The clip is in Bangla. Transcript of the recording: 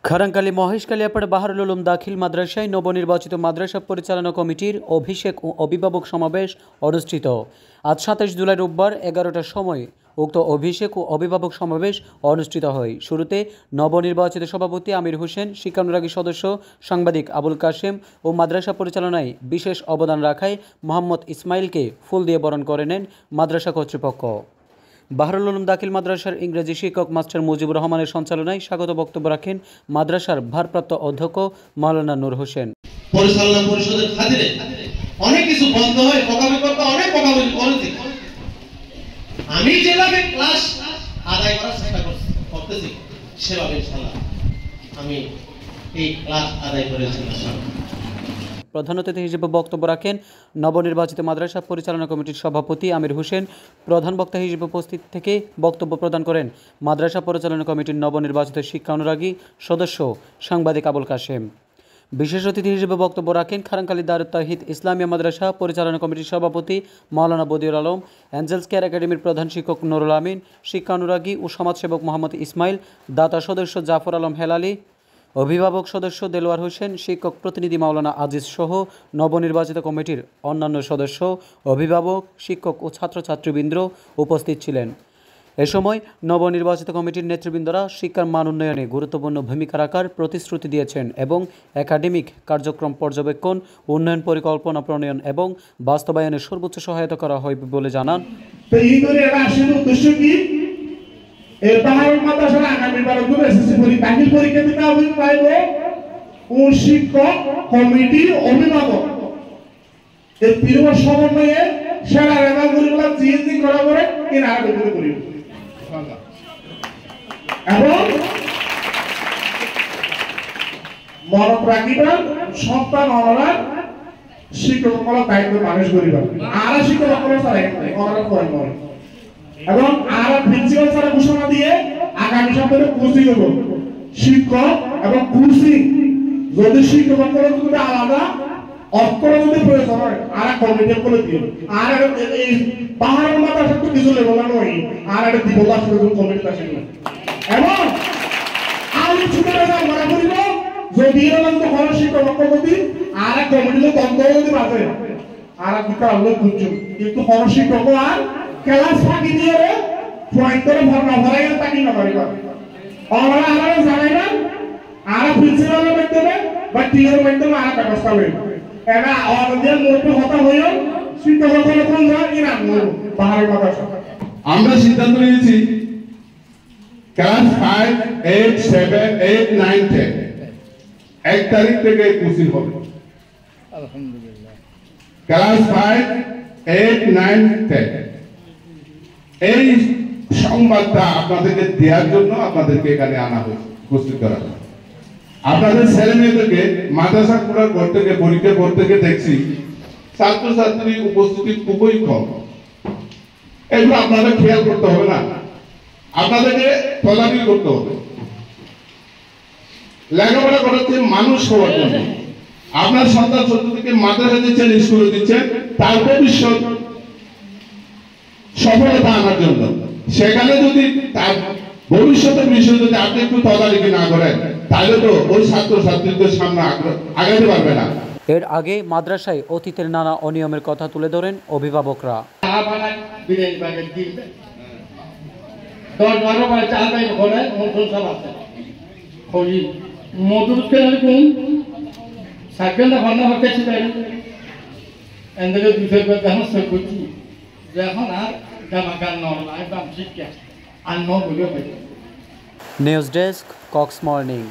খারাঙ্কালী মহেশকালিয়াপাড়া বাহারুল উলুম দাখিল মাদ্রাসায় নবনির্বাচিত মাদ্রাসা পরিচালনা কমিটির অভিষেক ও অভিভাবক সমাবেশ অনুষ্ঠিত। আজ ২৭ জুলাই রোববার ১১টার সময় উক্ত অভিষেক ও অভিভাবক সমাবেশ অনুষ্ঠিত হয়। শুরুতে নবনির্বাচিত সভাপতি আমির হোসেন, শিক্ষানুরাগী সদস্য সাংবাদিক আবুল কাশেম ও মাদ্রাসা পরিচালনায় বিশেষ অবদান রাখায় মোহাম্মদ ইসমাইলকে ফুল দিয়ে বরণ করে নেন মাদ্রাসা কর্তৃপক্ষ। বাহারুল উলুম দাখিল মাদ্রাসার ইংরেজি শিক্ষক মাস্টার মুজিবুর রহমানের সঞ্চালনায় স্বাগত বক্তব্য রাখেন মাদ্রাসার ভারপ্রাপ্ত অধ্যক্ষ মাওলানা নূর হোসেন। পরিচালনা পরিষদের খাতিরে অনেক কিছু বন্ধ হয়, অনেক বকাবকি করেছি। আমি যেভাবে ক্লাস আদায় করার চেষ্টা করতেছি সেভাবে ইনশাআল্লাহ আমি এই ক্লাস আদায় করেছি। প্রধান অতিথি হিসেবে বক্তব্য রাখেন নবনির্বাচিত মাদ্রাসা পরিচালনা কমিটির সভাপতি আমির হোসেন। প্রধান বক্তা হিসেবে উপস্থিত থেকে বক্তব্য প্রদান করেন মাদ্রাসা পরিচালনা কমিটির নবনির্বাচিত শিক্ষা অনুরাগী সদস্য সাংবাদিক আবুল কাশেম। বিশেষ অতিথি হিসেবে বক্তব্য রাখেন খারাঙ্কালী দারুত তাওহীদ ইসলামিয়া মাদ্রাসা পরিচালনা কমিটির সভাপতি মাওলানা বদিউল আলম, অ্যাঞ্জেলস কেয়ার একাডেমির প্রধান শিক্ষক নুরুল আমিন, শিক্ষা অনুরাগী ও সমাজসেবক মোহাম্মদ ইসমাইল, দাতা সদস্য জাফর আলম হেলালি, অভিভাবক সদস্য দেলোয়ার হোসেন, শিক্ষক প্রতিনিধি মাওলানা আজিজ সহ নবনির্বাচিত কমিটির অন্যান্য সদস্য, অভিভাবক, শিক্ষক ও ছাত্রছাত্রীবৃন্দ উপস্থিত ছিলেন। এ সময় নবনির্বাচিত কমিটির নেতৃবৃন্দরা শিক্ষার মান উন্নয়নে গুরুত্বপূর্ণ ভূমিকা রাখার প্রতিশ্রুতি দিয়েছেন এবং একাডেমিক কার্যক্রম পর্যবেক্ষণ, উন্নয়ন পরিকল্পনা প্রণয়ন এবং বাস্তবায়নে সর্বোচ্চ সহায়তা করা হবে বলে জানান। এর বাহারুল মাদ্রাসার আগামী বারগুলো এসএসসি দাখিল পরীক্ষা দিতে আবেদন পাইব ও শিক্ষক কমিটি অভিভাবক এই তিনবার সমন্বয়ে সেরা রেজাল্টগুলো জিএসডি করা করে এর আবেদন করি এবং মনত রাখিবেন সন্তান অনার শিক্ষকসকল দায়িত্ব মানুষ করিবেন আর শিক্ষকসকল ছাড়া অনার করেন নয় এবং আর প্রিন্সিপাল স্যার ঘোষণা দিয়ে আগামী সপ্তাহে কোচিং হবে শিক্ষক এবং কোচিং যদি শিক্ষকদের যদি আলাদা অর্থ যদি প্রয়োজন হয় আর কমিটি করে দিও আর এই বাহারুল মাদ্রাসা তো কিছু লেভেল নয় আর একটা দিবদাস কমিটি আছে এবং আমি ছুটে যাওয়া মনে করিব যদি এরকম তো হল শিক্ষক যদি আর কমিটিতে তন্ত্র যদি বাজে আর দুটা আলো বুঝছো কিন্তু হল শিক্ষক আর ক্লাস ফাঁকি দিয়ে পয়েন্ট করে ভরনা ভরাই তাকি না পারিবা আমরা আলাদা জানাই না আর প্রিন্সিপালের মাধ্যমে বা টিএর মাধ্যমে আর ব্যবস্থা হইল এরা আমাদের মধ্যে কথা হইল শিক্ষকসকল কোন যায় ইনা বাহারুল মাদ্রাসা আমরা সিদ্ধান্ত নিয়েছি ক্লাস 5, 8, 7, 8, 9, 10 এক তারিখ থেকে কোচিং হবে আলহামদুলিল্লাহ। ক্লাস 5, 8, 9, 10 এই সংবাদটা আপনাদেরকে দেওয়ার জন্য আপনাদেরকে এখানে আনা হয়েছে, উপস্থিত করা হয়েছে। আপনাদের ছেলে মেয়েদেরকে মাদ্রাসা খোলার পর থেকে পরীক্ষা পর থেকে দেখছি ছাত্রছাত্রী উপস্থিতি খুবই কম। এগুলো আপনাদের খেয়াল করতে হবে না, আপনাদেরকে তদারকি করতে হবে। লেখাপড়া করাচ্ছে মানুষ হওয়ার জন্য। আপনার সন্তান সন্ততিকে মাদ্রাসা দিচ্ছেন, স্কুলে দিচ্ছেন তার ভবিষ্যৎ সফলতা আনার জন্য। সেখানে যদি তার ভবিষ্যতের বিষয়ে যদি আপনি একটু তদারকি না করেন তাহলে তো ওই ছাত্রছাত্রীদের সামনে আগাতে পারবে না। এর আগে মাদ্রাসায় অতীতের নানা অনিয়মের কথা তুলে ধরেন অভিভাবকরা। News desk, Cox morning.